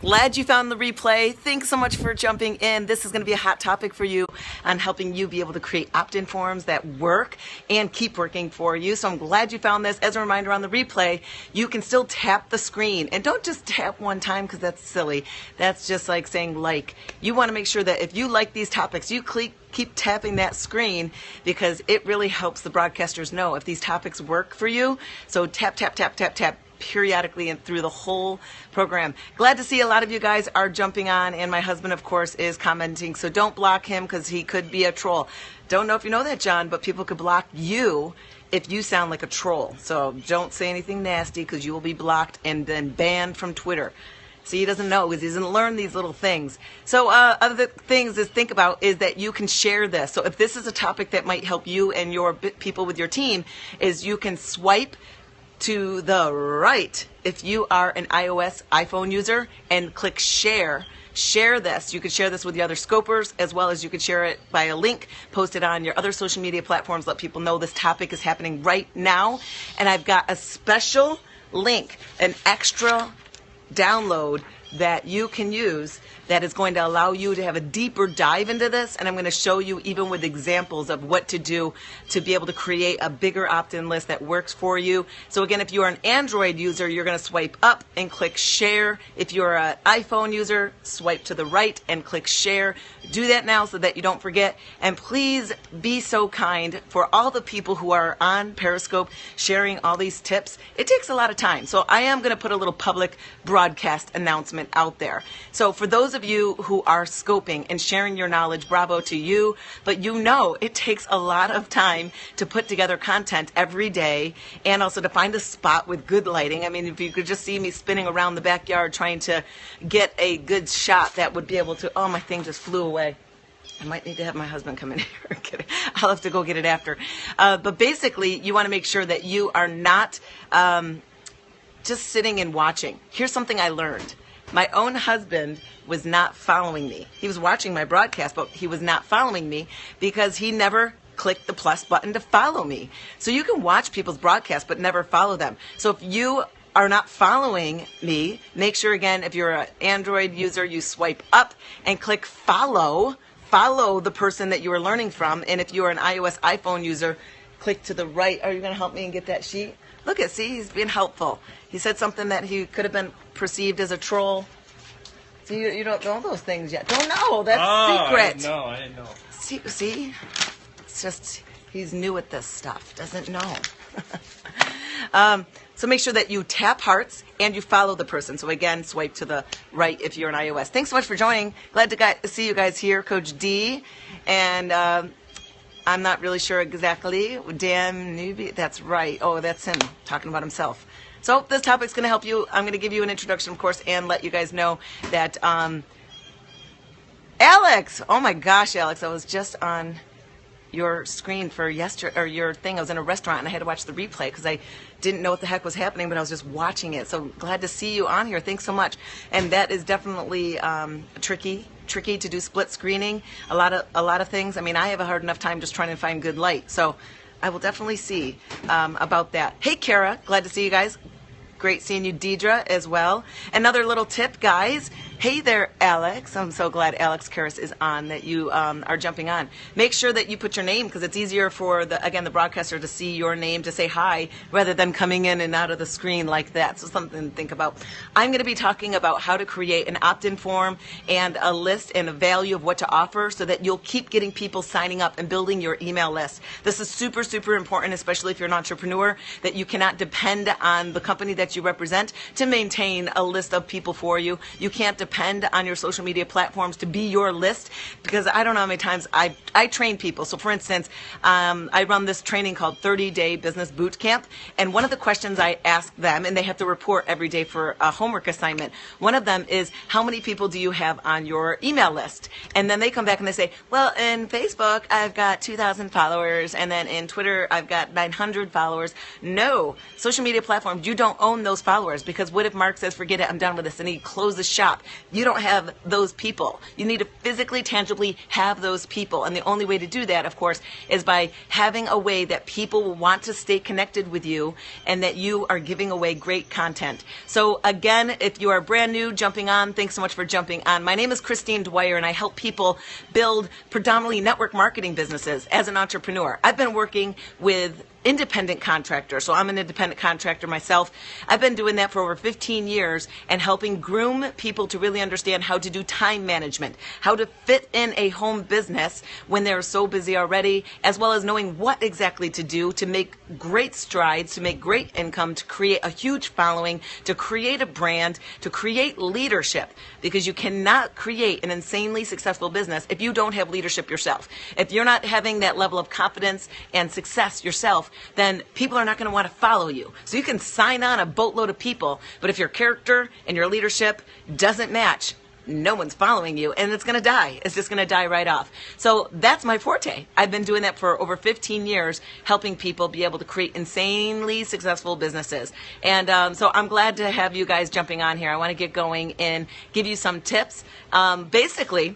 Glad you found the replay. Thanks so much for jumping in. This is going to be a hot topic for you on helping you be able to create opt-in forms that work and keep working for you. So I'm glad you found this. As a reminder on the replay, you can still tap the screen. And don't just tap one time because that's silly. That's just like saying like. You want to make sure that if you like these topics, you keep tapping that screen because it really helps the broadcasters know if these topics work for you. So tap, tap, tap, tap, tap periodically and through the whole program. Glad to see a lot of you guys are jumping on, and my husband, of course, is commenting. So don't block him because he could be a troll. Don't know if you know that, John, but people could block you if you sound like a troll. So don't say anything nasty because you will be blocked and then banned from Twitter. So he doesn't know because he doesn't learn these little things. So other things to think about is that you can share this. So if this is a topic that might help you and your people with your team, is you can swipe to the right if you are an iOS iPhone user and click share. Share this. You could share this with the other scopers as well as you could share it by a link posted on your other social media platforms. Let people know this topic is happening right now. And I've got a special link, an extra download that you can use that is going to allow you to have a deeper dive into this, and I'm going to show you even with examples of what to do to be able to create a bigger opt-in list that works for you. So again, if you're an Android user, you're going to swipe up and click share. If you're an iPhone user, swipe to the right and click share. Do that now so that you don't forget, and please be so kind for all the people who are on Periscope sharing all these tips. It takes a lot of time, so I am going to put a little public broadcast announcement out there. So for those of you who are scoping and sharing your knowledge, bravo to you. But you know it takes a lot of time to put together content every day and also to find a spot with good lighting. I mean, if you could just see me spinning around the backyard trying to get a good shot that would be able to, oh, my thing just flew away. I might need to have my husband come in here and get it. I'll have to go get it after. But basically, you want to make sure that you are not just sitting and watching. Here's something I learned. My own husband was not following me. He was watching my broadcast, but he was not following me because he never clicked the plus button to follow me. So you can watch people's broadcasts, but never follow them. So if you are not following me, make sure, again, if you're an Android user, you swipe up and click follow. Follow the person that you are learning from. And if you're an iOS iPhone user, click to the right. Are you going to help me and get that sheet? Look at, see, he's being helpful. He said something that he could have been perceived as a troll. See, you don't know those things yet. Don't know. That's secret. I didn't know. See? It's just, he's new at this stuff. Doesn't know. So make sure that you tap hearts and you follow the person. So again, swipe to the right if you're an iOS. Thanks so much for joining. Glad to see you guys here. Coach D. And I'm not really sure exactly. Dan Newby, that's right. Oh, that's him talking about himself. So this topic's going to help you. I'm going to give you an introduction, of course, and let you guys know that Alex, oh my gosh, Alex, I was just on your screen for yesterday, or your thing. I was in a restaurant and I had to watch the replay because I didn't know what the heck was happening, but I was just watching it. So glad to see you on here. Thanks so much. And that is definitely tricky to do split screening. A lot of things. I mean, I have a hard enough time just trying to find good light. So I will definitely see about that. Hey, Kara, glad to see you guys. Great seeing you, Deidre, as well. Another little tip, guys. Hey there, Alex. I'm so glad Alex Karras is on, that you are jumping on. Make sure that you put your name, because it's easier for, the broadcaster to see your name, to say hi, rather than coming in and out of the screen like that. So something to think about. I'm going to be talking about how to create an opt-in form and a list and a value of what to offer so that you'll keep getting people signing up and building your email list. This is super, super important, especially if you're an entrepreneur, that you cannot depend on the company that you represent to maintain a list of people for you. You can't depend on your social media platforms to be your list, because I don't know how many times I train people. So for instance, I run this training called 30-Day Business Boot Camp, and one of the questions I ask them, and they have to report every day for a homework assignment, one of them is, how many people do you have on your email list? And then they come back and they say, well, in Facebook, I've got 2,000 followers, and then in Twitter, I've got 900 followers. No, social media platforms, you don't own those followers, because what if Mark says, forget it, I'm done with this, and he closes shop? You don't have those people. You need to physically, tangibly have those people. And the only way to do that, of course, is by having a way that people will want to stay connected with you and that you are giving away great content. So again, if you are brand new, jumping on, thanks so much for jumping on. My name is Christine Dwyer, and I help people build predominantly network marketing businesses as an entrepreneur. I've been working with independent contractor. So I'm an independent contractor myself. I've been doing that for over 15 years and helping groom people to really understand how to do time management, how to fit in a home business when they're so busy already, as well as knowing what exactly to do to make great strides, to make great income, to create a huge following, to create a brand, to create leadership, because you cannot create an insanely successful business if you don't have leadership yourself. If you're not having that level of confidence and success yourself, then people are not going to want to follow you. So you can sign on a boatload of people, but if your character and your leadership doesn't match, no one's following you, and it's going to die. It's just going to die right off. So that's my forte. I've been doing that for over 15 years, helping people be able to create insanely successful businesses. And so I'm glad to have you guys jumping on here. I want to get going and give you some tips. Basically,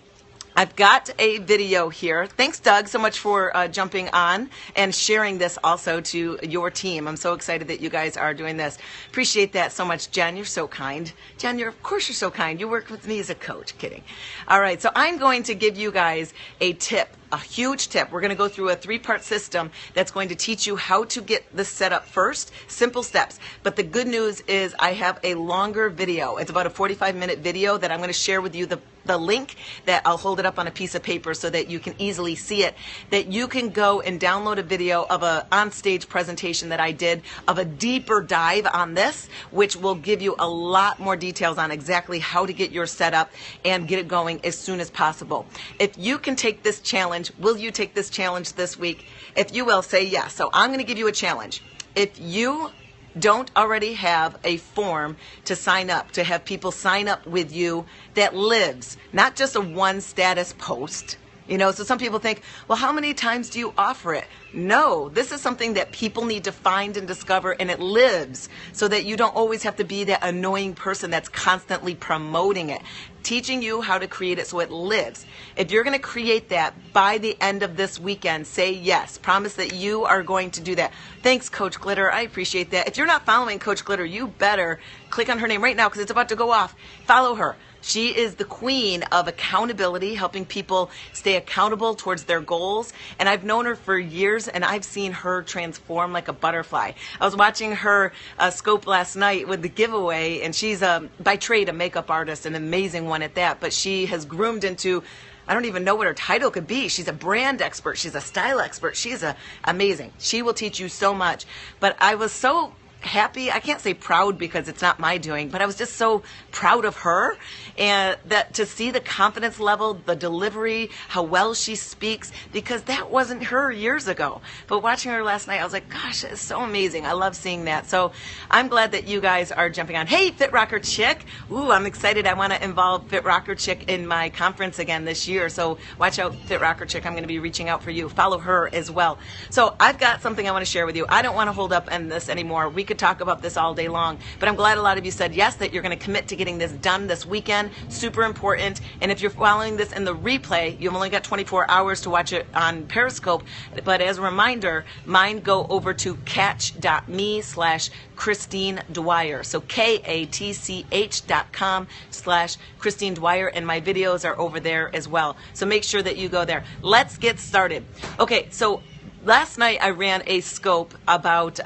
I've got a video here. Thanks, Doug, so much for jumping on and sharing this also to your team. I'm so excited that you guys are doing this. Appreciate that so much. Jen, you're so kind. Jen, of course you're so kind. You worked with me as a coach. Kidding. All right, so I'm going to give you guys a tip. A huge tip. We're going to go through a 3-part system that's going to teach you how to get this set up first. Simple steps. But the good news is I have a longer video. It's about a 45-minute video that I'm going to share with you the link that I'll hold it up on a piece of paper so that you can easily see it, that you can go and download a video of a on-stage presentation that I did of a deeper dive on this, which will give you a lot more details on exactly how to get your setup and get it going as soon as possible. If you can take this challenge, will you take this challenge this week? If you will, say yes. So I'm going to give you a challenge. If you don't already have a form to sign up, to have people sign up with you that lives, not just a one status post. You know, so some people think, well, how many times do you offer it? No, this is something that people need to find and discover, and it lives so that you don't always have to be that annoying person that's constantly promoting it. Teaching you how to create it so it lives. If you're going to create that by the end of this weekend, say yes. Promise that you are going to do that. Thanks, Coach Glitter. I appreciate that. If you're not following Coach Glitter, you better click on her name right now because it's about to go off. Follow her. She is the queen of accountability, helping people stay accountable towards their goals. And I've known her for years, and I've seen her transform like a butterfly. I was watching her scope last night with the giveaway, and she's by trade a makeup artist, an amazing one at that. But she has groomed into, I don't even know what her title could be. She's a brand expert. She's a style expert. She's amazing. She will teach you so much. But I was so happy. I can't say proud because it's not my doing, but I was just so proud of her, and that to see the confidence level, the delivery, how well she speaks, because that wasn't her years ago. But watching her last night, I was like, gosh, it's so amazing. I love seeing that. So I'm glad that you guys are jumping on. Hey, Fit Rocker Chick. Ooh, I'm excited. I want to involve Fit Rocker Chick in my conference again this year. So watch out, Fit Rocker Chick. I'm going to be reaching out for you. Follow her as well. So I've got something I want to share with you. I don't want to hold up on this anymore. We could talk about this all day long, but I'm glad a lot of you said yes, that you're going to commit to getting this done this weekend. Super important. And if you're following this in the replay, you've only got 24 hours to watch it on Periscope. But as a reminder, mine go over to catch.me/Christine Dwyer. So katch.com/Christine Dwyer, and my videos are over there as well. So make sure that you go there. Let's get started. Okay, so last night I ran a scope about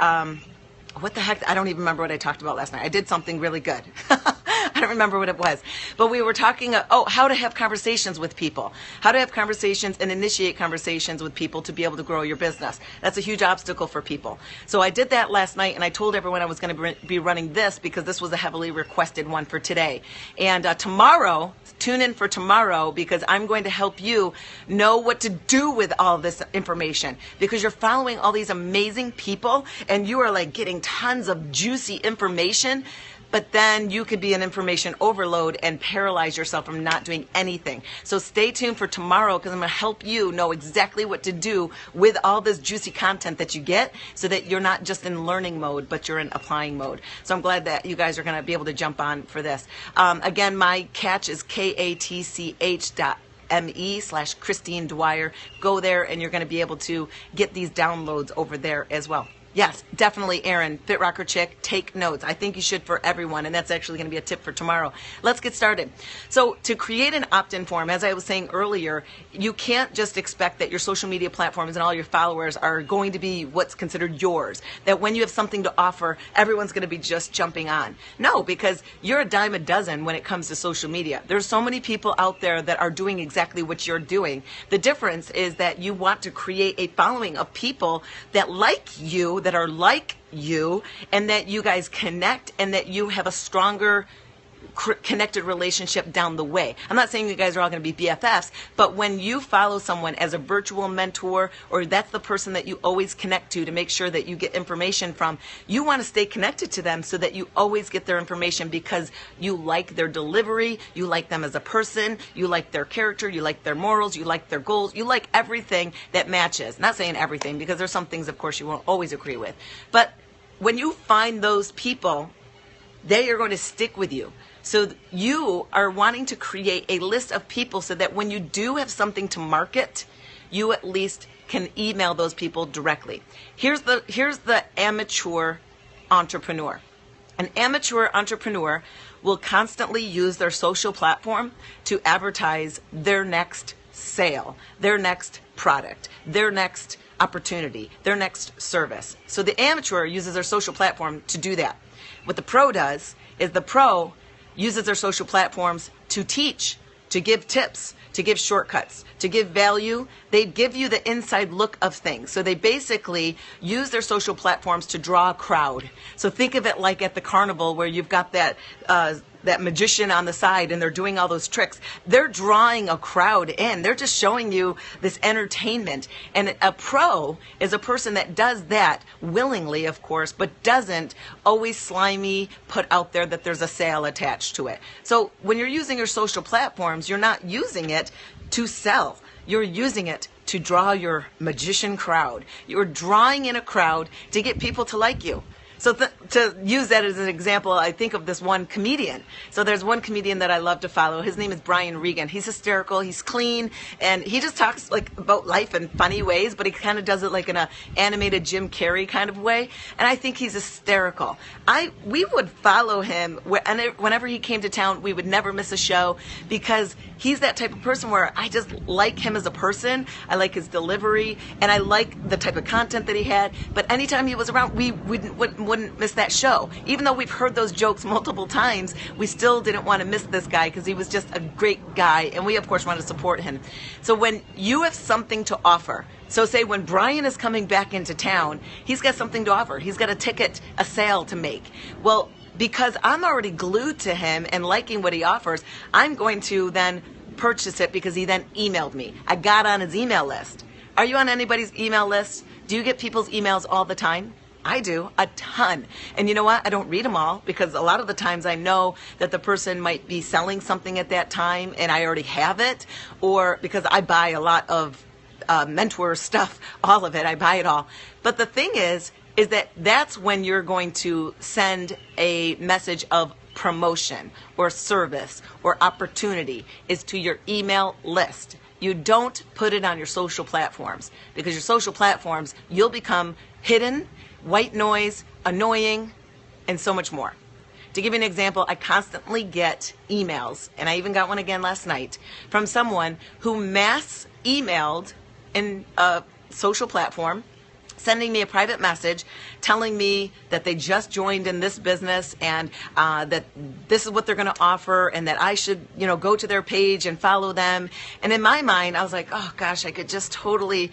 what the heck? I don't even remember what I talked about last night. I did something really good. I don't remember what it was. But we were talking, how to have conversations with people. How to have conversations and initiate conversations with people to be able to grow your business. That's a huge obstacle for people. So I did that last night, and I told everyone I was going to be running this because this was a heavily requested one for today. And tomorrow, tune in for tomorrow, because I'm going to help you know what to do with all this information, because you're following all these amazing people and you are like getting tons of juicy information. but then you could be an information overload and paralyze yourself from not doing anything. So stay tuned for tomorrow, because I'm going to help you know exactly what to do with all this juicy content that you get, so that you're not just in learning mode, but you're in applying mode. So I'm glad that you guys are going to be able to jump on for this. Again, my catch is katch.me/Christine Dwyer. Go there and you're going to be able to get these downloads over there as well. Yes, definitely, Erin, Fit Rocker Chick, take notes. I think you should for everyone, and that's actually going to be a tip for tomorrow. Let's get started. So to create an opt-in form, as I was saying earlier, you can't just expect that your social media platforms and all your followers are going to be what's considered yours, that when you have something to offer, everyone's going to be just jumping on. No, because you're a dime a dozen when it comes to social media. There's so many people out there that are doing exactly what you're doing. The difference is that you want to create a following of people that like you, that are like you, and that you guys connect, and that you have a stronger connected relationship down the way. I'm not saying you guys are all going to be BFFs, but when you follow someone as a virtual mentor, or that's the person that you always connect to make sure that you get information from, you want to stay connected to them so that you always get their information, because you like their delivery, you like them as a person, you like their character, you like their morals, you like their goals, you like everything that matches. Not saying everything, because there's some things, of course, you won't always agree with. But when you find those people, they are going to stick with you. So you are wanting to create a list of people so that when you do have something to market, you at least can email those people directly. Here's the amateur entrepreneur. An amateur entrepreneur will constantly use their social platform to advertise their next sale, their next product, their next opportunity, their next service. So the amateur uses their social platform to do that. What the pro does is the pro uses their social platforms to teach, to give tips, to give shortcuts, to give value. They give you the inside look of things. So they basically use their social platforms to draw a crowd. So think of it like at the carnival, where you've got that magician on the side and they're doing all those tricks. They're drawing a crowd in. They're just showing you this entertainment. And a pro is a person that does that willingly, of course, but doesn't always slimy put out there that there's a sale attached to it. So when you're using your social platforms, you're not using it to sell. You're using it to draw your magician crowd. You're drawing in a crowd to get people to like you. So to use that as an example, I think of this one comedian. So there's one comedian that I love to follow. His name is Brian Regan. He's hysterical. He's clean. And he just talks like about life in funny ways, but he kind of does it like in an animated Jim Carrey kind of way. And I think he's hysterical. We would follow him. And whenever he came to town, we would never miss a show, because he's that type of person where I just like him as a person. I like his delivery. And I like the type of content that he had. But anytime he was around, we wouldn't miss that show. Even though we've heard those jokes multiple times, we still didn't want to miss this guy, because he was just a great guy, and we of course want to support him. So when you have something to offer, so say when Brian is coming back into town, he's got something to offer. He's got a sale to make. Well, because I'm already glued to him and liking what he offers, I'm going to then purchase it because he then emailed me. I got on his email list. Are you on anybody's email list? Do you get people's emails all the time? I do, a ton. And you know what? I don't read them all, because a lot of the times I know that the person might be selling something at that time and I already have it, or because I buy a lot of mentor stuff, all of it, I buy it all. But the thing is that's when you're going to send a message of promotion or service or opportunity, is to your email list. You don't put it on your social platforms, because your social platforms, you'll become hidden, white noise, annoying, and so much more. To give you an example, I constantly get emails, and I even got one again last night, from someone who mass emailed in a social platform, sending me a private message telling me that they just joined in this business, and that this is what they're going to offer, and that I should, go to their page and follow them. And in my mind, I was like, oh gosh, I could just totally,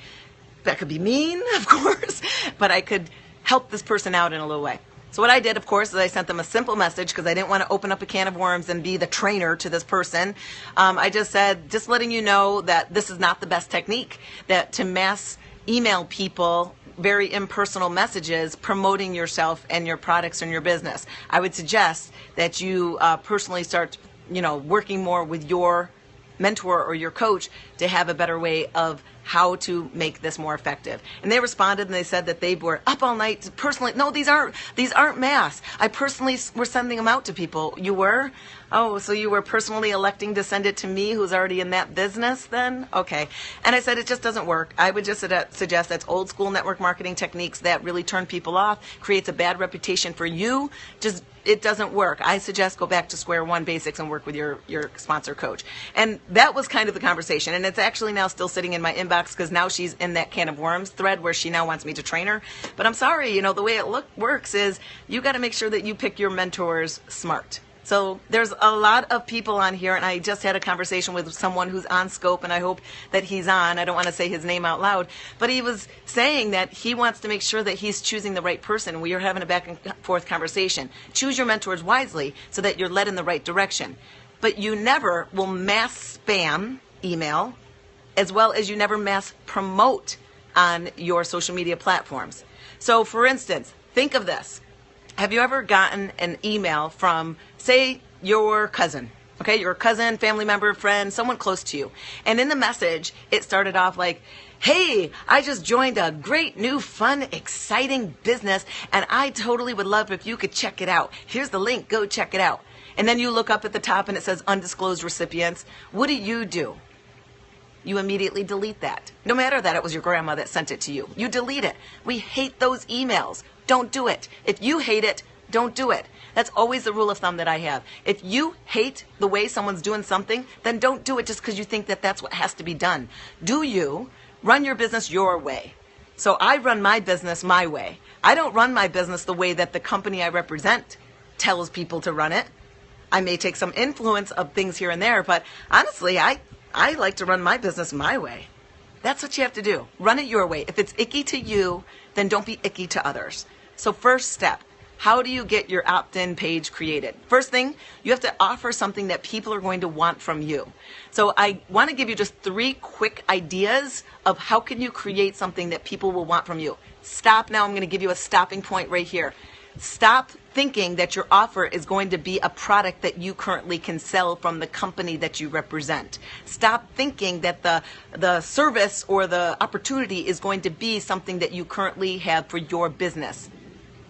that could be mean, of course, but I could help this person out in a little way. So what I did, of course, is I sent them a simple message, because I didn't want to open up a can of worms and be the trainer to this person. I just said, just letting you know that this is not the best technique, that to mass email people very impersonal messages promoting yourself and your products and your business. I would suggest that you personally start, working more with your mentor or your coach to have a better way of how to make this more effective. And they responded and they said that they were up all night to personally, no, these aren't masks. I personally were sending them out to people. You were? Oh, so you were personally electing to send it to me who's already in that business then? Okay. And I said it just doesn't work. I would just suggest that's old school network marketing techniques that really turn people off, creates a bad reputation for you. It doesn't work. I suggest go back to square one basics and work with your sponsor coach. And that was kind of the conversation. And it's actually now still sitting in my inbox because now she's in that can of worms thread where she now wants me to train her. But I'm sorry, the way it works is you got to make sure that you pick your mentors smart. So there's a lot of people on here, and I just had a conversation with someone who's on Scope, and I hope that he's on. I don't want to say his name out loud, but he was saying that he wants to make sure that he's choosing the right person. We are having a back and forth conversation. Choose your mentors wisely so that you're led in the right direction. But you never will mass spam email, as well as you never mass promote on your social media platforms. So for instance, think of this. Have you ever gotten an email from, say, your cousin? Okay, your cousin, family member, friend, someone close to you. And in the message, it started off like, hey, I just joined a great new fun, exciting business, and I totally would love if you could check it out. Here's the link, go check it out. And then you look up at the top and it says undisclosed recipients. What do? You immediately delete that. No matter that it was your grandma that sent it to you. You delete it. We hate those emails. Don't do it. If you hate it, don't do it. That's always the rule of thumb that I have. If you hate the way someone's doing something, then don't do it just because you think that that's what has to be done. Do you run your business your way? So I run my business my way. I don't run my business the way that the company I represent tells people to run it. I may take some influence of things here and there, but honestly, I like to run my business my way. That's what you have to do. Run it your way. If it's icky to you, then don't be icky to others. So first step, how do you get your opt-in page created? First thing, you have to offer something that people are going to want from you. So I want to give you just 3 quick ideas of how can you create something that people will want from you. Stop now. I'm going to give you a stopping point right here. Stop thinking that your offer is going to be a product that you currently can sell from the company that you represent. Stop thinking that the service or the opportunity is going to be something that you currently have for your business.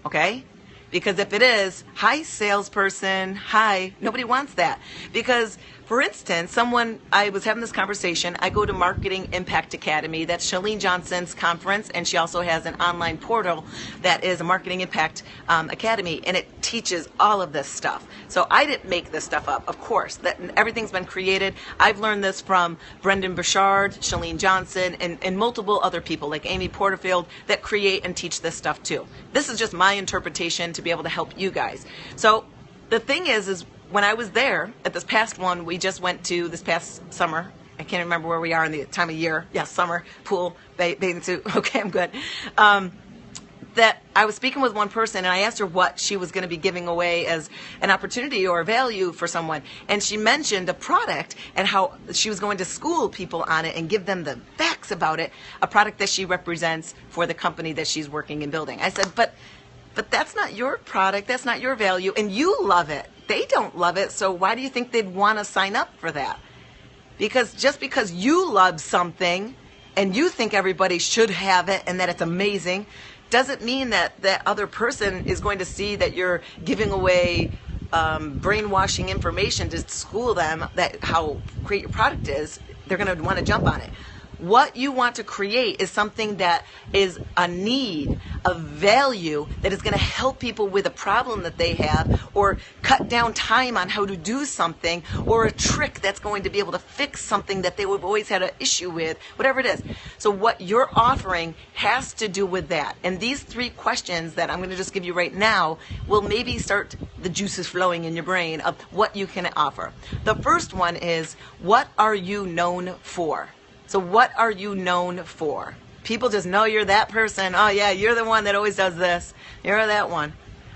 Okay? Because if it is, hi salesperson, hi, nobody wants that. Because, for instance, I was having this conversation, I go to Marketing Impact Academy, that's Chalene Johnson's conference, and she also has an online portal that is a Marketing Impact Academy, and it teaches all of this stuff. So I didn't make this stuff up, of course. Everything's been created. I've learned this from Brendan Burchard, Chalene Johnson, and multiple other people like Amy Porterfield that create and teach this stuff too. This is just my interpretation to be able to help you guys. So the thing is when I was there at this past one, we just went to this past summer. I can't remember where we are in the time of year. Yeah, summer, pool, bathing suit. Okay, I'm good. That I was speaking with one person and I asked her what she was going to be giving away as an opportunity or value for someone. And she mentioned a product and how she was going to school people on it and give them the facts about it, a product that she represents for the company that she's working and building. I said, but that's not your product, that's not your value, and you love it. They don't love it, so why do you think they'd want to sign up for that? Because just because you love something and you think everybody should have it and that it's amazing, doesn't mean that that other person is going to see that you're giving away brainwashing information to school them that how great your product is. They're going to want to jump on it. What you want to create is something that is a need, a value that is going to help people with a problem that they have, or cut down time on how to do something, or a trick that's going to be able to fix something that they would have always had an issue with, whatever it is. So what you're offering has to do with that. And these 3 questions that I'm going to just give you right now will maybe start the juices flowing in your brain of what you can offer. The first one is, what are you known for? So what are you known for? People just know you're that person. Oh yeah, you're the one that always does this. You're that one.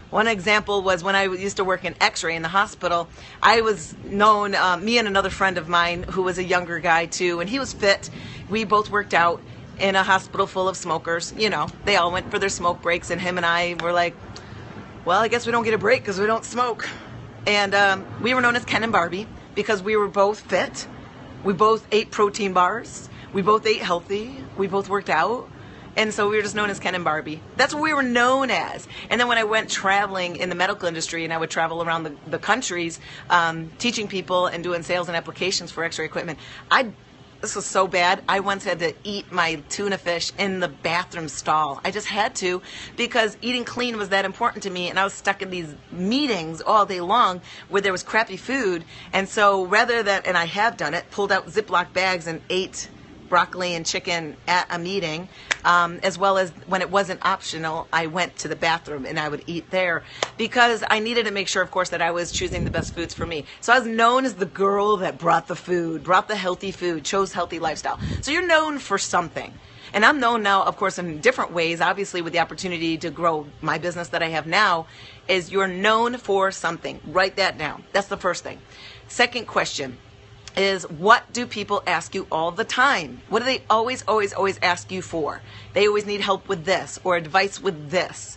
One example was when I used to work in X-ray in the hospital, I was known, me and another friend of mine who was a younger guy too, and he was fit. We both worked out. in a hospital full of smokers. You know, they all went for their smoke breaks, and him and I were like, well, I guess we don't get a break because we don't smoke. And we were known as Ken and Barbie because we were both fit. We both ate protein bars. We both ate healthy. We both worked out. And so we were just known as Ken and Barbie. That's what we were known as. And then when I went traveling in the medical industry, and I would travel around the countries, teaching people and doing sales and applications for x-ray equipment, this was so bad, I once had to eat my tuna fish in the bathroom stall. I just had to, because eating clean was that important to me, and I was stuck in these meetings all day long where there was crappy food. And so rather than, and I have done it, pulled out Ziploc bags and ate broccoli and chicken at a meeting, as well as when it wasn't optional, I went to the bathroom and I would eat there because I needed to make sure, of course, that I was choosing the best foods for me. So I was known as the girl that brought the food, brought the healthy food, chose healthy lifestyle. So you're known for something. And I'm known now, of course, in different ways, obviously with the opportunity to grow my business that I have now, is you're known for something. Write that down. That's the first thing. Second question is, what do people ask you all the time? What do they always ask you for? They always need help with this or advice with this.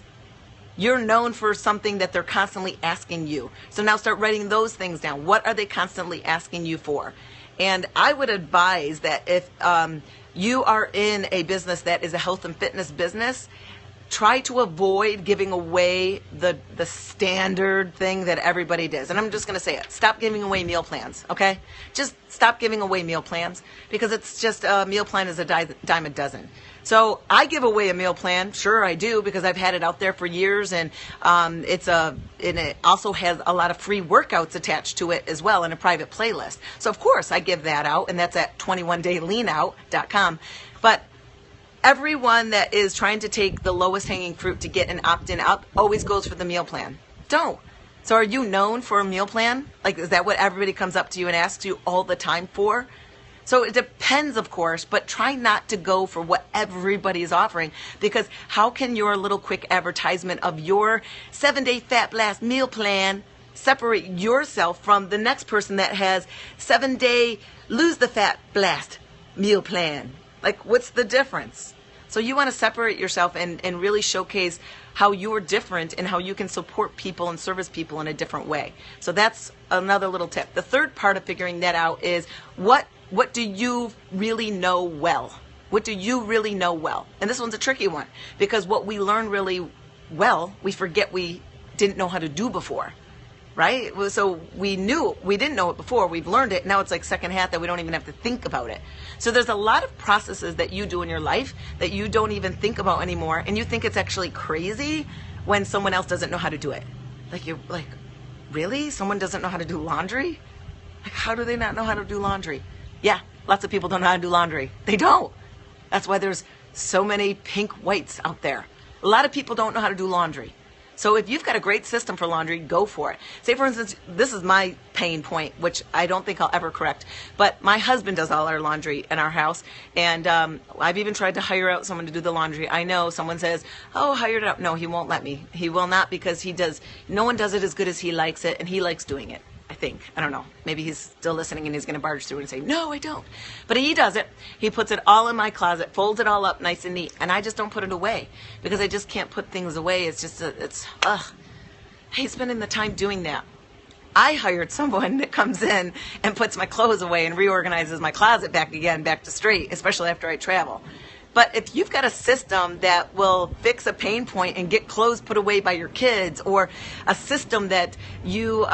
You're known for something that they're constantly asking you. So now start writing those things down. What are they constantly asking you for? And I would advise that if you are in a business that is a health and fitness business, try to avoid giving away the standard thing that everybody does. And I'm just going to say it. Stop giving away meal plans, okay? Just stop giving away meal plans, because it's just a meal plan is a dime a dozen. So I give away a meal plan. Sure, I do, because I've had it out there for years, and it also has a lot of free workouts attached to it as well, in a private playlist. So of course I give that out, and that's at 21dayleanout.com. But everyone that is trying to take the lowest hanging fruit to get an opt-in up always goes for the meal plan. Don't. So are you known for a meal plan? Like, is that what everybody comes up to you and asks you all the time for? So it depends, of course, but try not to go for what everybody is offering, because how can your little quick advertisement of your 7-day Fat Blast meal plan separate yourself from the next person that has 7-day Lose the Fat Blast meal plan? Like, what's the difference? So you want to separate yourself and really showcase how you're different and how you can support people and service people in a different way. So that's another little tip. The third part of figuring that out is what do you really know well? What do you really know well? And this one's a tricky one, because what we learn really well, we forget we didn't know how to do before. Right? So we didn't know it before, we've learned it, now it's like second hat that we don't even have to think about it. So there's a lot of processes that you do in your life that you don't even think about anymore, and you think it's actually crazy when someone else doesn't know how to do it. Like, you're like, really? Someone doesn't know how to do laundry? Like, how do they not know how to do laundry? Yeah, lots of people don't know how to do laundry. They don't. That's why there's so many pink whites out there. A lot of people don't know how to do laundry. So if you've got a great system for laundry, go for it. Say, for instance, this is my pain point, which I don't think I'll ever correct, but my husband does all our laundry in our house, and I've even tried to hire out someone to do the laundry. I know someone says, oh, hire it out. No, he won't let me. He will not, because no one does it as good as he likes it, and he likes doing it. I think. I don't know. Maybe he's still listening and he's going to barge through and say, no, I don't. But he does it. He puts it all in my closet, folds it all up nice and neat, and I just don't put it away, because I just can't put things away. It's just, hey, spending the time doing that. I hired someone that comes in and puts my clothes away and reorganizes my closet back to straight, especially after I travel. But if you've got a system that will fix a pain point and get clothes put away by your kids, or a system that you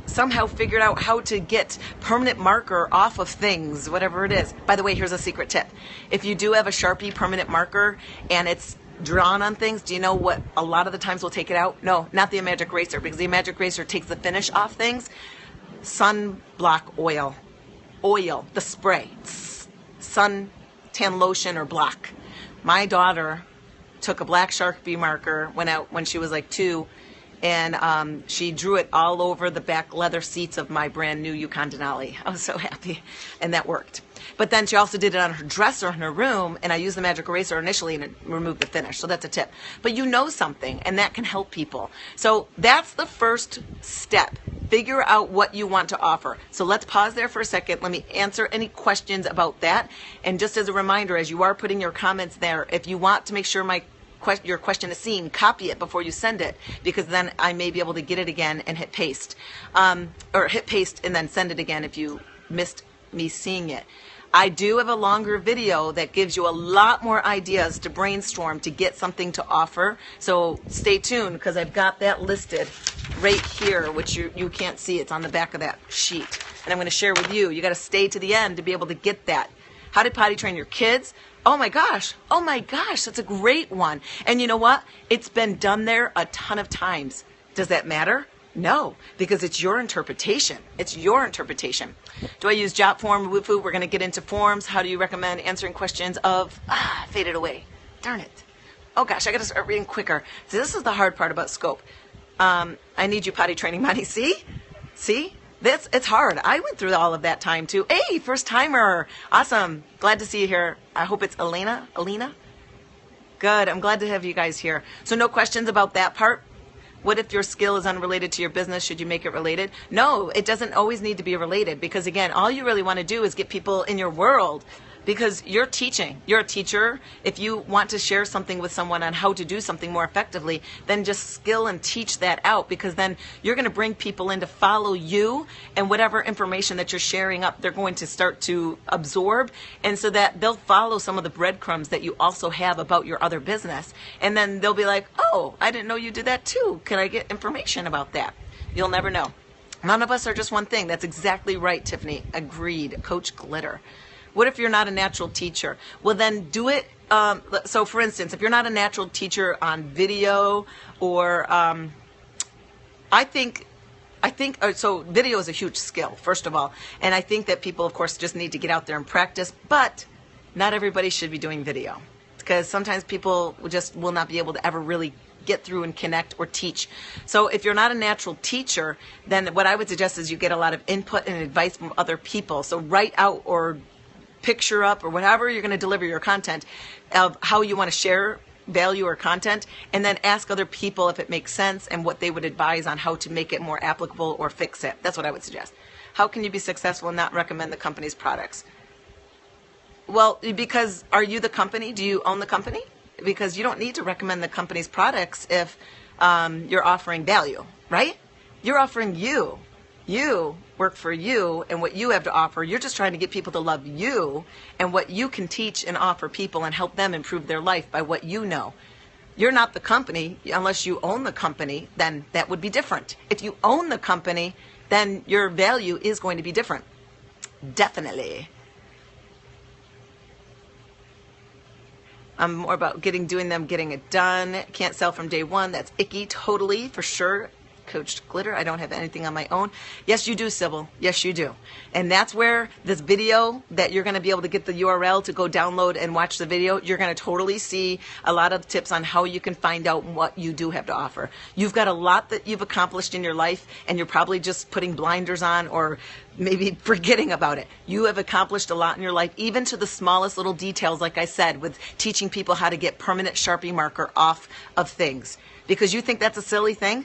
somehow figured out how to get permanent marker off of things, whatever it is. By the way, here's a secret tip. If you do have a Sharpie permanent marker and it's drawn on things, do you know what a lot of the times will take it out? No, not the magic eraser, because the magic eraser takes the finish off things. Sunblock oil, the spray, sun tan lotion or block. My daughter took a black Sharpie marker, went out when she was like 2, and she drew it all over the back leather seats of my brand new Yukon Denali. I was so happy, and that worked. But then she also did it on her dresser in her room, and I used the magic eraser initially and it removed the finish. So that's a tip. But you know something, and that can help people. So that's the first step. Figure out what you want to offer. So let's pause there for a second. Let me answer any questions about that. And just as a reminder, as you are putting your comments there, if you want to make sure your question is seen, copy it before you send it, because then I may be able to get it again and hit paste. Or hit paste and then send it again if you missed me seeing it. I do have a longer video that gives you a lot more ideas to brainstorm to get something to offer. So stay tuned, because I've got that listed right here, which you can't see. It's on the back of that sheet. And I'm going to share with you. You got to stay to the end to be able to get that. How to potty train your kids. Oh my gosh, that's a great one. And you know what? It's been done there a ton of times. Does that matter? No, because it's your interpretation. It's your interpretation. Do I use Jot form, Wufu? We're going to get into forms. How do you recommend answering questions of, faded away. Darn it. Oh gosh, I got to start reading quicker. So this is the hard part about scope. I need you potty training money. See? It's hard. I went through all of that time too. Hey, first timer. Awesome. Glad to see you here. I hope it's Alina. Good. I'm glad to have you guys here. So no questions about that part? What if your skill is unrelated to your business? Should you make it related? No, it doesn't always need to be related, because again, all you really want to do is get people in your world, because you're teaching. You're a teacher. If you want to share something with someone on how to do something more effectively, then just skill and teach that out, because then you're going to bring people in to follow you, and whatever information that you're sharing up, they're going to start to absorb, and so that they'll follow some of the breadcrumbs that you also have about your other business. And then they'll be like, oh, I didn't know you did that too. Can I get information about that? You'll never know. None of us are just one thing. That's exactly right, Tiffany. Agreed. Coach Glitter. What if you're not a natural teacher? Well, then do it. So for instance, if you're not a natural teacher on video, or I think so video is a huge skill, first of all. And I think that people, of course, just need to get out there and practice, but not everybody should be doing video, because sometimes people just will not be able to ever really get through and connect or teach. So if you're not a natural teacher, then what I would suggest is you get a lot of input and advice from other people. So write out or picture up or whatever you're going to deliver your content of how you want to share value or content, and then ask other people if it makes sense and what they would advise on how to make it more applicable or fix it. That's what I would suggest. How can you be successful and not recommend the company's products? Well, because are you the company? Do you own the company? Because you don't need to recommend the company's products if you're offering value, right? You're offering you. You work for you and what you have to offer. You're just trying to get people to love you and what you can teach and offer people and help them improve their life by what you know. You're not the company. Unless you own the company, then that would be different. If you own the company, then your value is going to be different. Definitely. I'm more about getting it done. Can't sell from day one. That's icky, totally, for sure. Coach Glitter, I don't have anything on my own. Yes, you do, Sybil. Yes, you do. And that's where this video that you're going to be able to get the URL to go download and watch the video, you're going to totally see a lot of tips on how you can find out what you do have to offer. You've got a lot that you've accomplished in your life, and you're probably just putting blinders on or maybe forgetting about it. You have accomplished a lot in your life, even to the smallest little details, like I said, with teaching people how to get permanent Sharpie marker off of things. Because you think that's a silly thing?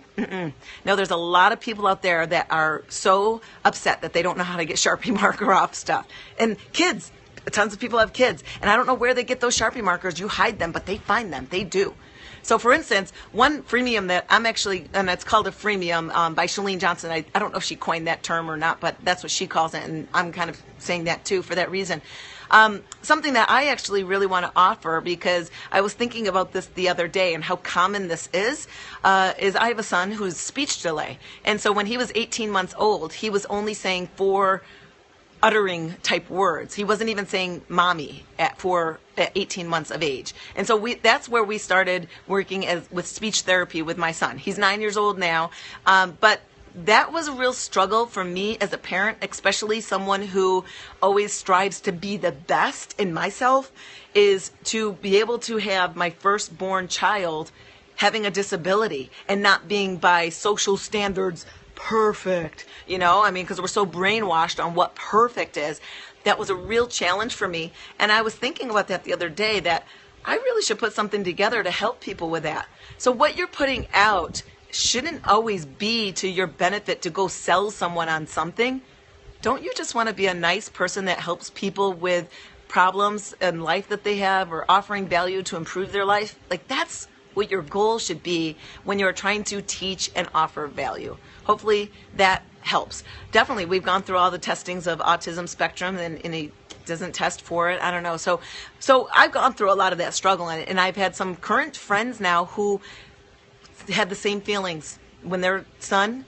No, there's a lot of people out there that are so upset that they don't know how to get Sharpie marker off stuff. And kids, tons of people have kids. And I don't know where they get those Sharpie markers. You hide them, but they find them. They do. So for instance, one freemium that I'm actually, and it's called a freemium by Chalene Johnson. I don't know if she coined that term or not, but that's what she calls it. And I'm kind of saying that too for that reason. Something that I actually really want to offer, because I was thinking about this the other day and how common this is I have a son who's speech delay. And so when he was 18 months old, he was only saying 4 uttering type words. He wasn't even saying mommy at 18 months of age. And so that's where we started working with speech therapy with my son. He's 9 years old now, but that was a real struggle for me as a parent, especially someone who always strives to be the best in myself, is to be able to have my firstborn child having a disability and not being by social standards perfect, because we're so brainwashed on what perfect is. That was a real challenge for me. And I was thinking about that the other day, that I really should put something together to help people with that. So what you're putting out shouldn't always be to your benefit to go sell someone on something. Don't you just want to be a nice person that helps people with problems in life that they have, or offering value to improve their life? Like, that's what your goal should be when you're trying to teach and offer value. Hopefully that helps. Definitely, we've gone through all the testings of autism spectrum, and he doesn't test for it. I don't know. So I've gone through a lot of that struggle, and I've had some current friends now who had the same feelings when their son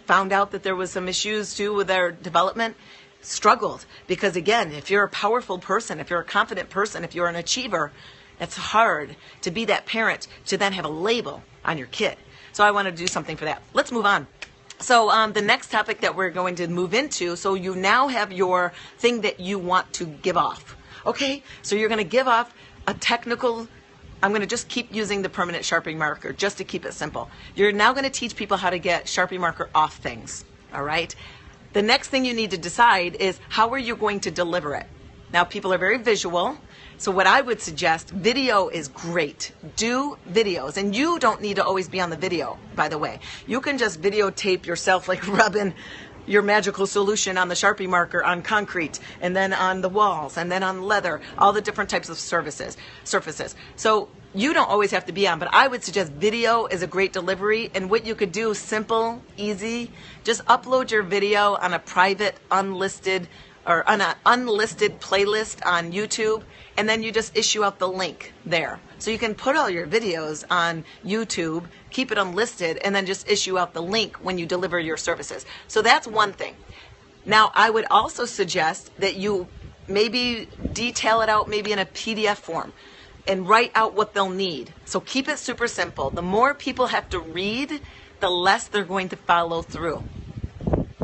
found out that there was some issues too with their development. Struggled, because again, if you're a powerful person, if you're a confident person, if you're an achiever, it's hard to be that parent to then have a label on your kid. So I want to do something for that. Let's move on. So the next topic that we're going to move into, so you now have your thing that you want to give off. Okay, so you're going to give off a technical, I'm going to just keep using the permanent Sharpie marker just to keep it simple. You're now going to teach people how to get Sharpie marker off things. All right. The next thing you need to decide is, how are you going to deliver it? Now, people are very visual. So what I would suggest, video is great. Do videos. And you don't need to always be on the video, by the way. You can just videotape yourself, like rubbing your magical solution on the Sharpie marker on concrete, and then on the walls, and then on leather, all the different types of surfaces. So you don't always have to be on, but I would suggest video is a great delivery. And what you could do, simple, easy, just upload your video on a private, unlisted, or on an unlisted playlist on YouTube, and then you just issue out the link there. So you can put all your videos on YouTube, keep it unlisted, and then just issue out the link when you deliver your services. So that's one thing. Now, I would also suggest that you maybe detail it out maybe in a PDF form and write out what they'll need. So keep it super simple. The more people have to read, the less they're going to follow through.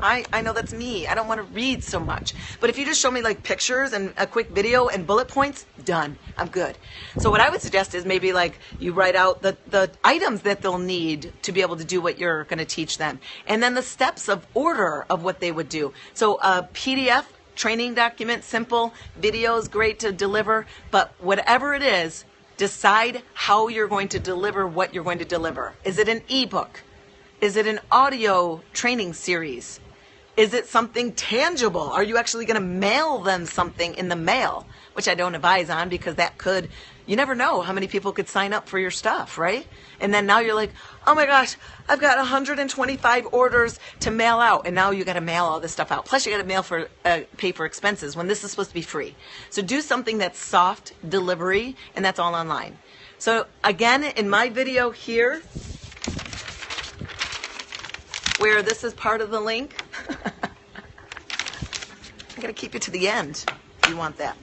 I know that's me. I don't want to read so much. But if you just show me like pictures and a quick video and bullet points, done. I'm good. So what I would suggest is maybe like you write out the items that they'll need to be able to do what you're going to teach them. And then the steps of order of what they would do. So a PDF training document, simple. Videos, great to deliver. But whatever it is, decide how you're going to deliver what you're going to deliver. Is it an ebook? Is it an audio training series? Is it something tangible? Are you actually going to mail them something in the mail? Which I don't advise on, because that could, you never know how many people could sign up for your stuff, right? And then now you're like, oh my gosh, I've got 125 orders to mail out. And now you got to mail all this stuff out. Plus you got to pay for expenses when this is supposed to be free. So do something that's soft delivery, and that's all online. So again, in my video here, where this is part of the link, I'm going to keep you to the end if you want that.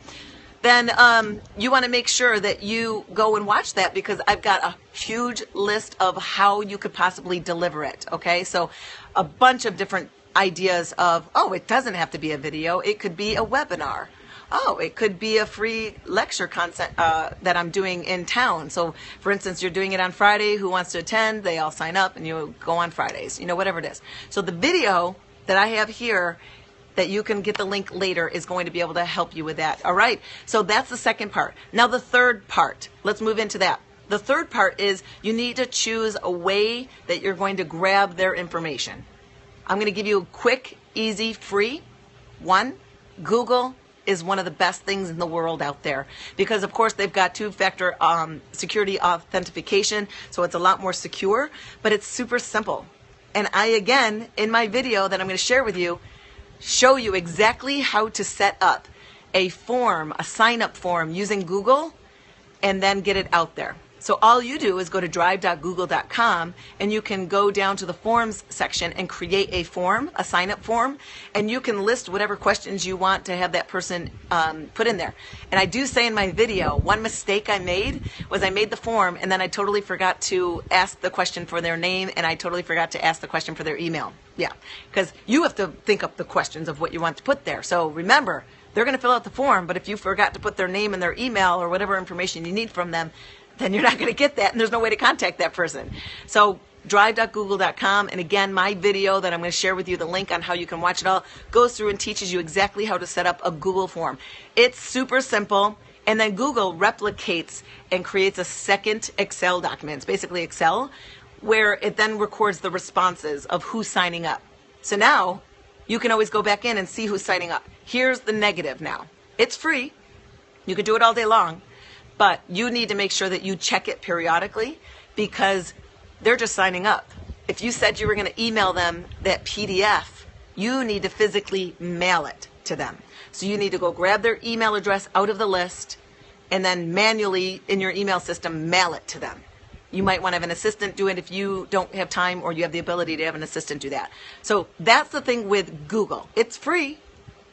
Then you want to make sure that you go and watch that, because I've got a huge list of how you could possibly deliver it, okay? So a bunch of different ideas of, oh, it doesn't have to be a video. It could be a webinar. Oh, it could be a free lecture content that I'm doing in town. So, for instance, you're doing it on Friday. Who wants to attend? They all sign up, and you go on Fridays. Whatever it is. So the video that I have here that you can get the link later is going to be able to help you with that. All right. So that's the second part. Now the third part. Let's move into that. The third part is you need to choose a way that you're going to grab their information. I'm going to give you a quick, easy, free one. Google is one of the best things in the world out there, because of course they've got two-factor security authentication, so it's a lot more secure, but it's super simple. And I, again, in my video that I'm going to share with you, show you exactly how to set up a form, a sign-up form using Google, and then get it out there. So all you do is go to drive.google.com, and you can go down to the forms section and create a form, a sign-up form, and you can list whatever questions you want to have that person put in there. And I do say in my video, one mistake I made was I made the form, and then I totally forgot to ask the question for their name, and I totally forgot to ask the question for their email. Yeah, because you have to think up the questions of what you want to put there. So remember, they're going to fill out the form, but if you forgot to put their name and their email or whatever information you need from them, then you're not going to get that, and there's no way to contact that person. So drive.google.com, and again, my video that I'm going to share with you, the link on how you can watch it all, goes through and teaches you exactly how to set up a Google form. It's super simple, and then Google replicates and creates a second Excel document. It's basically Excel, where it then records the responses of who's signing up. So now you can always go back in and see who's signing up. Here's the negative now. It's free. You can do it all day long, but you need to make sure that you check it periodically because they're just signing up. If you said you were going to email them that PDF, you need to physically mail it to them. So you need to go grab their email address out of the list and then manually in your email system mail it to them. You might want to have an assistant do it if you don't have time or you have the ability to have an assistant do that. So that's the thing with Google. It's free,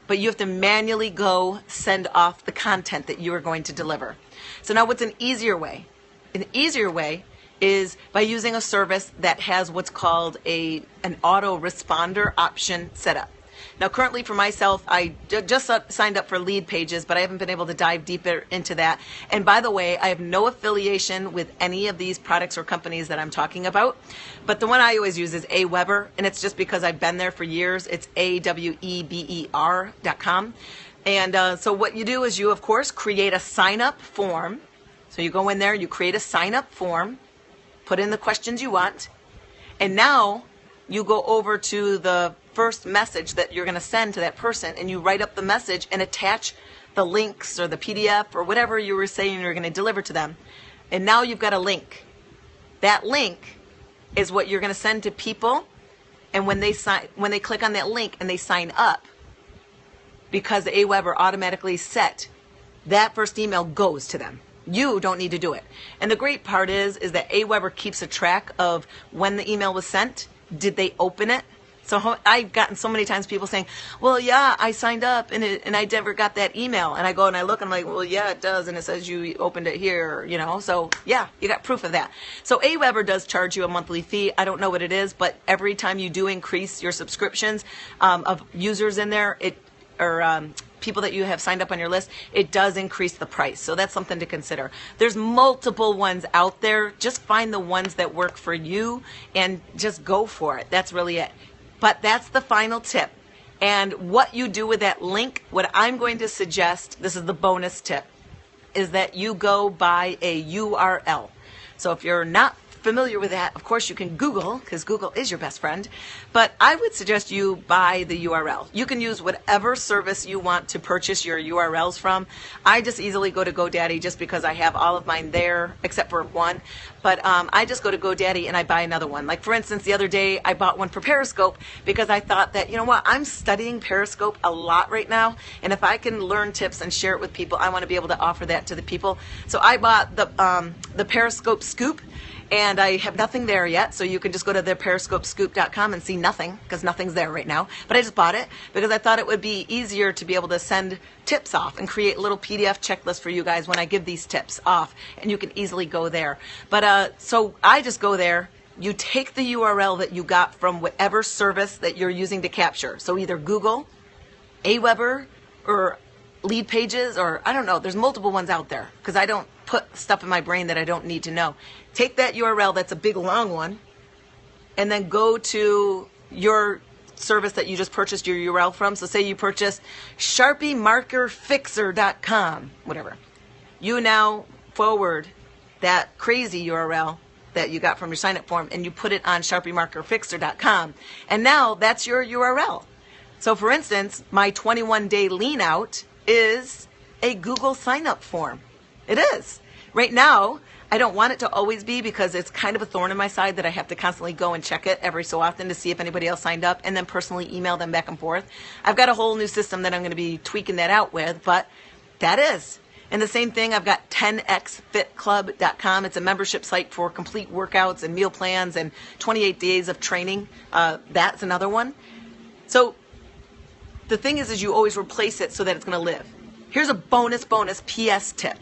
but you have to manually go send off the content that you are going to deliver. So now what's an easier way? An easier way is by using a service that has what's called an autoresponder option set up. Now, currently for myself, I just signed up for Lead Pages, but I haven't been able to dive deeper into that. And by the way, I have no affiliation with any of these products or companies that I'm talking about. But the one I always use is Aweber, and it's just because I've been there for years. It's aweber.com. And so what you do is you, of course, create a sign-up form. So you go in there, you create a sign-up form, put in the questions you want, and now you go over to the first message that you're going to send to that person, and you write up the message and attach the links or the PDF or whatever you were saying you're going to deliver to them. And now you've got a link. That link is what you're going to send to people, and when they click on that link and they sign up, because Aweber automatically set, that first email goes to them. You don't need to do it. And the great part is that Aweber keeps a track of when the email was sent. Did they open it? So I've gotten so many times people saying, well, yeah, I signed up and I never got that email. And I go and I look and I'm like, well, yeah, it does. And it says you opened it here, you know. So yeah, you got proof of that. So Aweber does charge you a monthly fee. I don't know what it is, but every time you do increase your subscriptions of users in there, people that you have signed up on your list, it does increase the price. So that's something to consider. There's multiple ones out there. Just find the ones that work for you and just go for it. That's really it. But that's the final tip. And what you do with that link, what I'm going to suggest, this is the bonus tip, is that you go by a URL. So if you're not familiar with that, of course you can Google, because Google is your best friend, but I would suggest you buy the URL. You can use whatever service you want to purchase your URLs from. I just easily go to GoDaddy just because I have all of mine there except for one, but I just go to GoDaddy and I buy another one. Like for instance, the other day I bought one for Periscope because I thought that, you know what, I'm studying Periscope a lot right now, and if I can learn tips and share it with people, I want to be able to offer that to the people. So I bought the Periscope Scoop, and I have nothing there yet, so you can just go to the periscopescoop.com and see nothing, because nothing's there right now. But I just bought it because I thought it would be easier to be able to send tips off and create a little PDF checklist for you guys when I give these tips off, and you can easily go there. But so I just go there. You take the URL that you got from whatever service that you're using to capture. So either Google, Aweber, or Lead Pages, or I don't know, there's multiple ones out there because I don't put stuff in my brain that I don't need to know. Take that URL, that's a big long one, and then go to your service that you just purchased your URL from. So say you purchased sharpiemarkerfixer.com, whatever. You now forward that crazy URL that you got from your sign up form and you put it on sharpiemarkerfixer.com, and now that's your URL. So for instance, my 21-day lean out is a Google sign-up form. It is. Right now, I don't want it to always be because it's kind of a thorn in my side that I have to constantly go and check it every so often to see if anybody else signed up and then personally email them back and forth. I've got a whole new system that I'm going to be tweaking that out with, but that is. And the same thing, I've got 10xfitclub.com. It's a membership site for complete workouts and meal plans and 28 days of training. That's another one. So the thing is you always replace it so that it's going to live. Here's a bonus PS tip.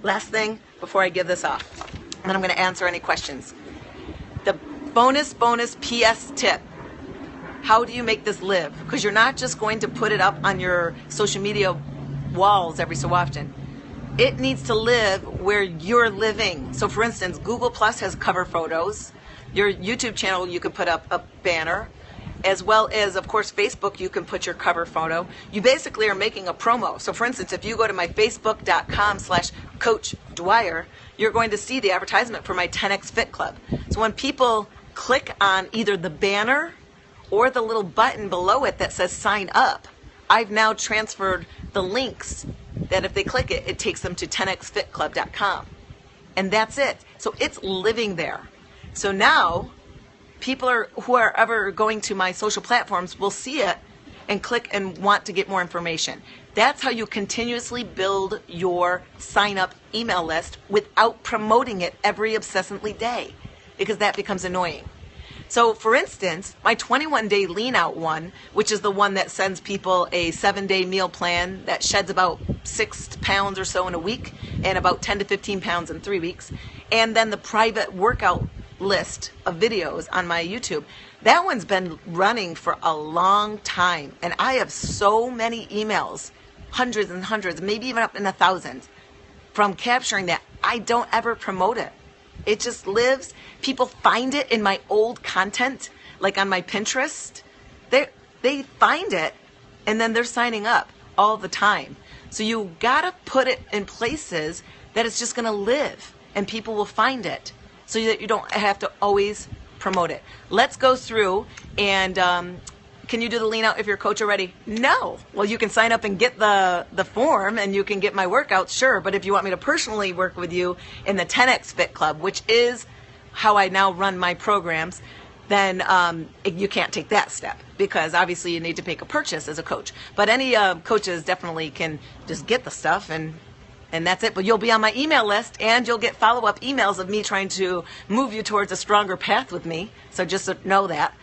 Last thing before I give this off, and then I'm going to answer any questions. The bonus PS tip. How do you make this live? Because you're not just going to put it up on your social media walls every so often. it needs to live where you're living. So for instance, Google Plus has cover photos. Your YouTube channel, you can put up a banner, as well as, of course, Facebook, you can put your cover photo. You basically are making a promo. So for instance, if you go to my facebook.com/Coach Dwyer, you're going to see the advertisement for my 10X Fit Club. So when people click on either the banner or the little button below it that says sign up, I've now transferred the links that if they click it, it takes them to 10xfitclub.com. And that's it. So it's living there. So now people who are ever going to my social platforms will see it and click and want to get more information. That's how you continuously build your sign-up email list without promoting it every obsessively day, because that becomes annoying. So for instance, my 21-day lean out one, which is the one that sends people a 7-day meal plan that sheds about 6 pounds or so in a week and about 10 to 15 pounds in 3 weeks, and then the private workout list of videos on my YouTube. That one's been running for a long time, and I have so many emails, hundreds and hundreds, maybe even up in 1,000 from capturing that. I don't ever promote it. It just lives. People find it in my old content, like on my Pinterest. They find it, and then they're signing up all the time. So you gotta put it in places that it's just gonna live, and people will find it, so that you don't have to always promote it. Let's go through and can you do the lean out if you're a coach already? No. Well, you can sign up and get the form and you can get my workouts, sure. But if you want me to personally work with you in the 10X Fit Club, which is how I now run my programs, then you can't take that step, because obviously you need to make a purchase as a coach. But any coaches definitely can just get the stuff and that's it. But you'll be on my email list, and you'll get follow-up emails of me trying to move you towards a stronger path with me. So just know that.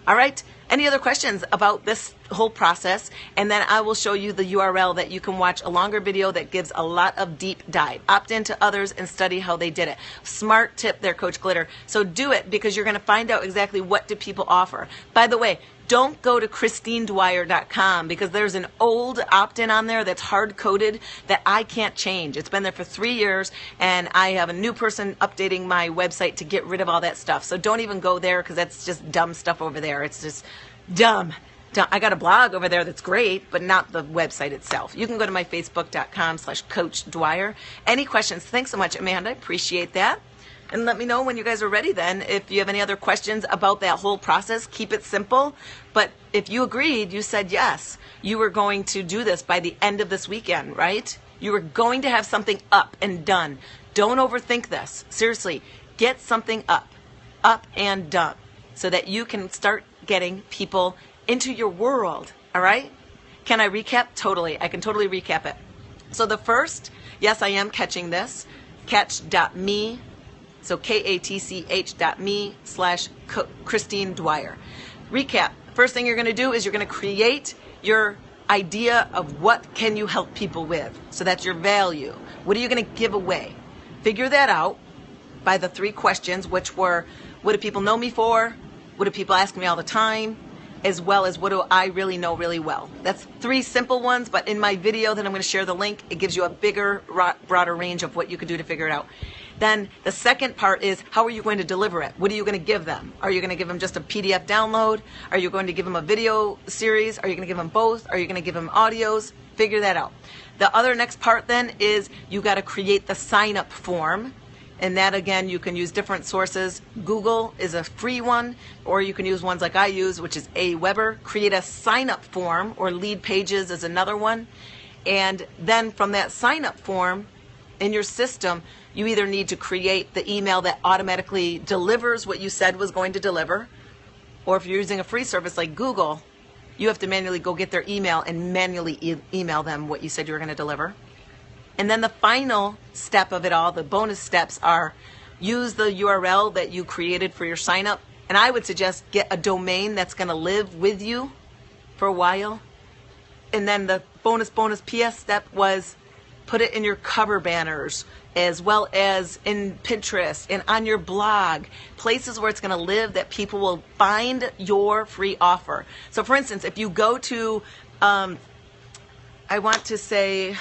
All right. Any other questions about this whole process? And then I will show you the URL that you can watch a longer video that gives a lot of deep dive. Opt into others and study how they did it. Smart tip there, Coach Glitter. So do it, because you're going to find out exactly what do people offer. By the way, don't go to ChristineDwyer.com, because there's an old opt-in on there that's hard-coded that I can't change. It's been there for 3 years, and I have a new person updating my website to get rid of all that stuff. So don't even go there, because that's just dumb stuff over there. It's just dumb. I got a blog over there that's great, but not the website itself. You can go to my Facebook.com/Coach Dwyer. Any questions? Thanks so much, Amanda. I appreciate that. And let me know when you guys are ready then. If you have any other questions about that whole process, keep it simple. But if you agreed, you said yes, you were going to do this by the end of this weekend, right? You were going to have something up and done. Don't overthink this. Seriously, get something up and done, so that you can start getting people into your world, all right? Can I recap? Totally. I can totally recap it. So the first, yes, I am catching this, catch.me. So katch.me/Christine Dwyer. Recap. First thing you're going to do is you're going to create your idea of what can you help people with. So that's your value. What are you going to give away? Figure that out by the 3 questions, which were, what do people know me for? What do people ask me all the time? As well as, what do I really know really well? That's 3 simple ones, but in my video that I'm going to share the link, it gives you a bigger, broader range of what you could do to figure it out. Then the second part is, how are you going to deliver it? What are you going to give them? Are you going to give them just a PDF download? Are you going to give them a video series? Are you going to give them both? Are you going to give them audios? Figure that out. The other next part then is, you got to create the sign-up form. And that, again, you can use different sources. Google is a free one, or you can use ones like I use, which is Aweber. Create a sign-up form, or Lead Pages is another one. And then from that sign-up form in your system, you either need to create the email that automatically delivers what you said was going to deliver, or if you're using a free service like Google, you have to manually go get their email and manually email them what you said you were going to deliver. And then the final step of it all, the bonus steps, are use the URL that you created for your sign up. And I would suggest get a domain that's going to live with you for a while. And then the bonus PS step was, put it in your cover banners, as well as in Pinterest and on your blog, places where it's going to live, that people will find your free offer. So for instance, if you go to, I want to say,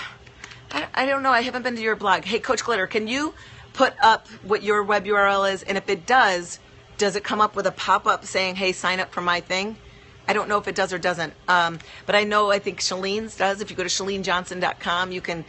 I don't know. I haven't been to your blog. Hey, Coach Glitter, can you put up what your web URL is? And if it does it come up with a pop-up saying, hey, sign up for my thing? I don't know if it does or doesn't. But I think Shalene's does. If you go to ShaleneJohnson.com, you can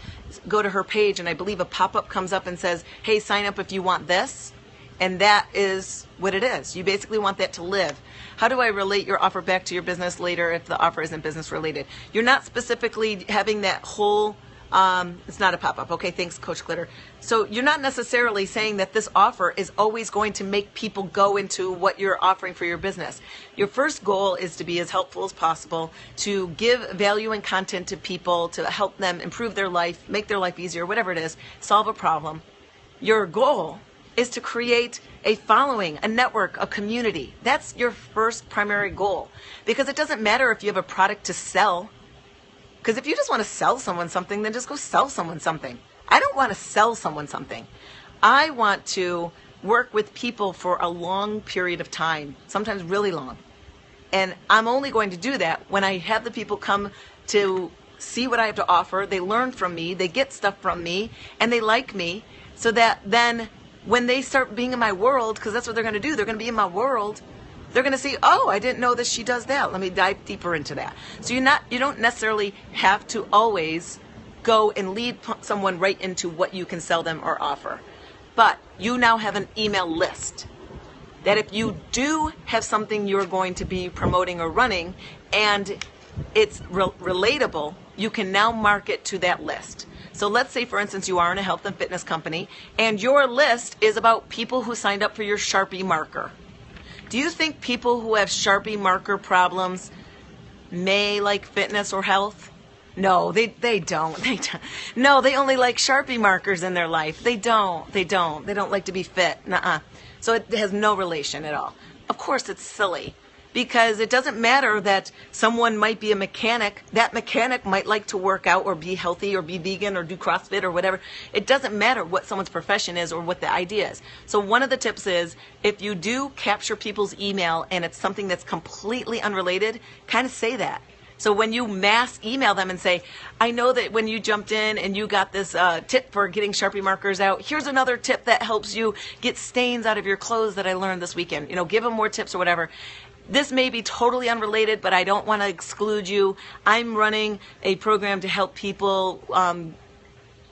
go to her page, and I believe a pop-up comes up and says, hey, sign up if you want this. And that is what it is. You basically want that to live. How do I relate your offer back to your business later if the offer isn't business related? You're not specifically having that whole, it's not a pop-up. Okay, thanks, Coach Glitter. So you're not necessarily saying that this offer is always going to make people go into what you're offering for your business. Your first goal is to be as helpful as possible, to give value and content to people, to help them improve their life, make their life easier, whatever it is, solve a problem. Your goal is to create a following, a network, a community. That's your first primary goal, because it doesn't matter if you have a product to sell. Because if you just want to sell someone something, then just go sell someone something. I don't want to sell someone something. I want to work with people for a long period of time, sometimes really long. And I'm only going to do that when I have the people come to see what I have to offer. They learn from me, they get stuff from me, and they like me, so that then when they start being in my world, because that's what they're going to do, they're going to be in my world, they're going to see, oh, I didn't know that she does that. Let me dive deeper into that. So you don't necessarily have to always go and lead someone right into what you can sell them or offer. But you now have an email list that if you do have something you're going to be promoting or running and it's relatable, you can now market to that list. So let's say, for instance, you are in a health and fitness company and your list is about people who signed up for your Sharpie marker. Do you think people who have Sharpie marker problems may like fitness or health? No, they don't. No, they only like Sharpie markers in their life. They don't. They don't like to be fit. Nuh-uh. So it has no relation at all. Of course, it's silly. Because it doesn't matter that someone might be a mechanic. That mechanic might like to work out or be healthy or be vegan or do CrossFit or whatever. It doesn't matter what someone's profession is or what the idea is. So one of the tips is, if you do capture people's email and it's something that's completely unrelated, kind of say that. So when you mass email them and say, I know that when you jumped in and you got this tip for getting Sharpie markers out, here's another tip that helps you get stains out of your clothes that I learned this weekend. Give them more tips or whatever. This may be totally unrelated, but I don't want to exclude you. I'm running a program to help people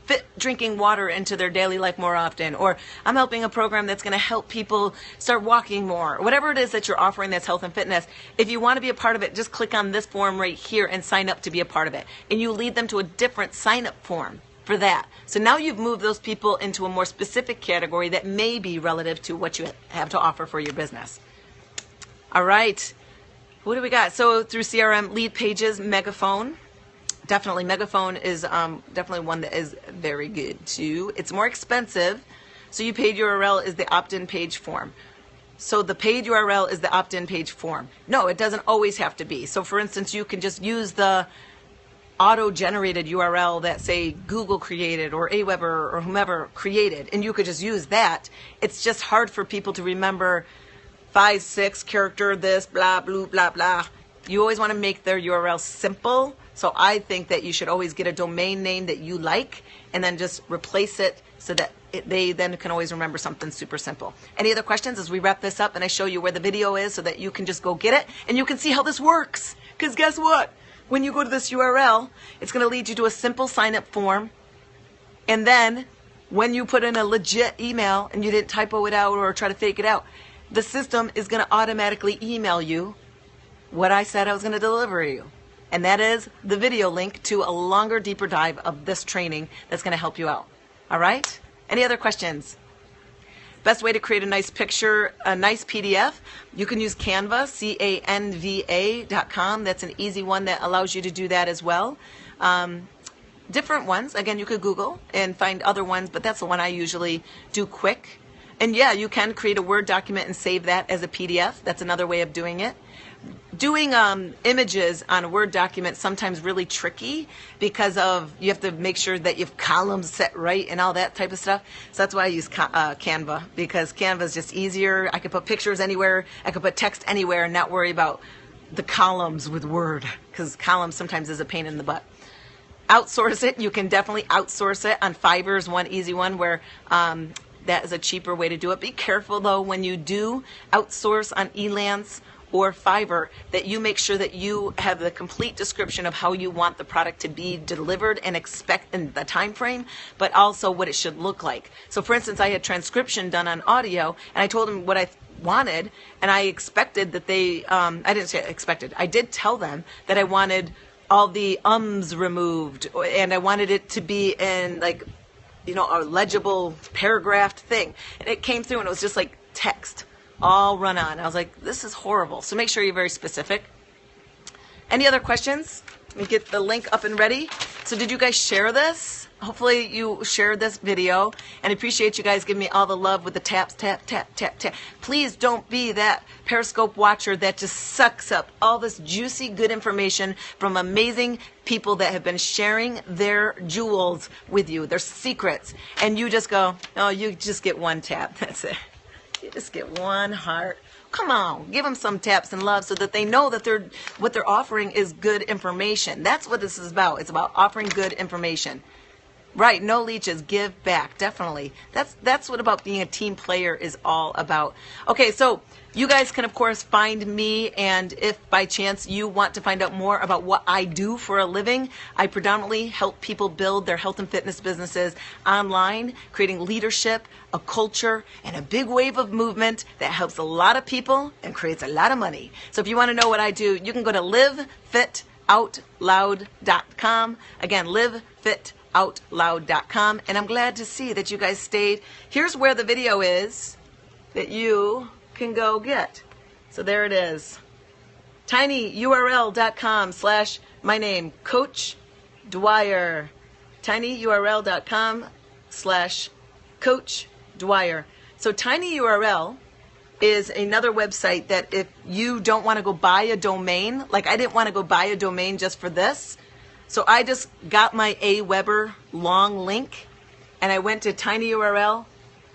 fit drinking water into their daily life more often. Or I'm helping a program that's going to help people start walking more. Whatever it is that you're offering that's health and fitness, if you want to be a part of it, just click on this form right here and sign up to be a part of it. And you lead them to a different sign-up form for that. So now you've moved those people into a more specific category that may be relative to what you have to offer for your business. All right, what do we got? So through CRM, lead pages, Megaphone. Definitely, Megaphone is definitely one that is very good too. It's more expensive, so your paid URL is the opt-in page form. So the paid URL is the opt-in page form. No, it doesn't always have to be. So for instance, you can just use the auto-generated URL that, say, Google created or Aweber or whomever created, and you could just use that. It's just hard for people to remember 5, 6 character this, blah, blah, blah, blah. You always want to make their URL simple. So I think that you should always get a domain name that you like and then just replace it so that they then can always remember something super simple. Any other questions as we wrap this up and I show you where the video is so that you can just go get it and you can see how this works? Because guess what? When you go to this URL, it's going to lead you to a simple sign-up form. And then when you put in a legit email and you didn't typo it out or try to fake it out, the system is going to automatically email you what I said I was going to deliver you. And that is the video link to a longer, deeper dive of this training that's going to help you out. All right? Any other questions? Best way to create a nice picture, a nice PDF, you can use Canva, Canva.com. That's an easy one that allows you to do that as well. Different ones, again, you could Google and find other ones, but that's the one I usually do quick. And yeah, you can create a Word document and save that as a PDF. That's another way of doing it. Doing images on a Word document is sometimes really tricky because of you have to make sure that you have columns set right and all that type of stuff. So that's why I use Canva, because Canva is just easier. I could put pictures anywhere. I could put text anywhere and not worry about the columns with Word, because columns sometimes is a pain in the butt. outsource it. You can definitely outsource it. On Fiverr is one easy one where that is a cheaper way to do it. Be careful though when you do outsource on Elance or Fiverr that you make sure that you have the complete description of how you want the product to be delivered and expect in the time frame, but also what it should look like. So for instance, I had transcription done on audio and I told them what I wanted, and I expected that they, I didn't say expected, I did tell them that I wanted all the ums removed and I wanted it to be in like, you know, a legible paragraphed thing. And it came through and it was just like text all run on. I was like, this is horrible. So make sure you're very specific. Any other questions? Let me get the link up and ready. So did you guys share this? Hopefully you shared this video, and I appreciate you guys giving me all the love with the taps, tap, tap, tap, tap. Please don't be that Periscope watcher that just sucks up all this juicy, good information from amazing people that have been sharing their jewels with you, their secrets, and you just go, oh, you just get one tap. That's it. You just get one heart. Come on, give them some taps and love so that they know that what they're offering is good information. That's what this is about. It's about offering good information. Right, no leeches, give back, definitely. That's what about being a team player is all about. Okay, so you guys can, of course, find me, and if by chance you want to find out more about what I do for a living, I predominantly help people build their health and fitness businesses online, creating leadership, a culture, and a big wave of movement that helps a lot of people and creates a lot of money. So if you want to know what I do, you can go to livefitoutloud.com. Again, livefitoutloud.com, and I'm glad to see that you guys stayed. Here's where the video is that you can go get. So there it is. tinyurl.com/my name, Coach Dwyer. tinyurl.com/Coach Dwyer. So tinyurl is another website that if you don't want to go buy a domain, like I didn't want to go buy a domain just for this, so I just got my Aweber long link and I went to tinyurl,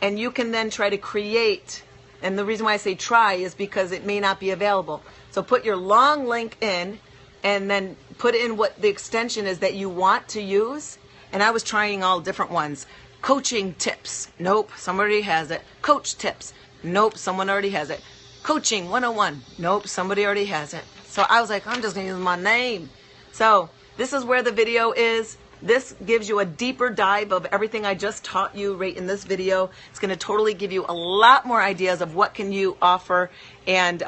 and you can then try to create, and the reason why I say try is because it may not be available. So put your long link in and then put in what the extension is that you want to use. And I was trying all different ones. Coaching tips. Nope, someone already has it. Coach tips. Nope, someone already has it. Coaching 101. Nope, somebody already has it. So I was like, I'm just going to use my name. So this is where the video is. This gives you a deeper dive of everything I just taught you right in this video. It's going to totally give you a lot more ideas of what can you offer, and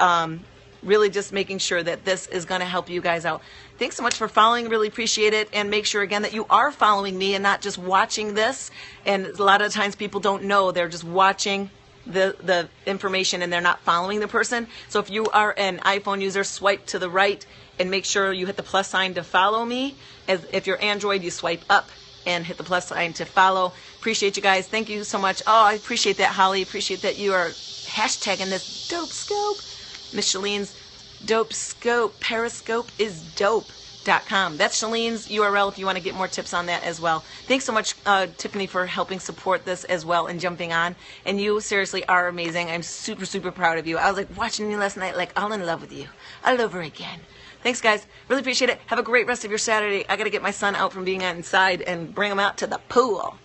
really just making sure that this is going to help you guys out. Thanks so much for following. Really appreciate it. And make sure, again, that you are following me and not just watching this. And a lot of times people don't know. They're just watching the information and they're not following the person. So if you are an iPhone user, swipe to the right and make sure you hit the plus sign to follow me. As if you're Android, you swipe up and hit the plus sign to follow. Appreciate you guys. Thank you so much. Oh, I appreciate that, Holly. Appreciate that you are hashtagging this dope scope. Miss Shalene's dope scope. Periscope is dope.com. That's Shalene's URL if you want to get more tips on that as well. Thanks so much, Tiffany, for helping support this as well and jumping on. And you seriously are amazing. I'm super, super proud of you. I was like watching you last night, like all in love with you all over again. Thanks, guys. Really appreciate it. Have a great rest of your Saturday. I got to get my son out from being inside and bring him out to the pool.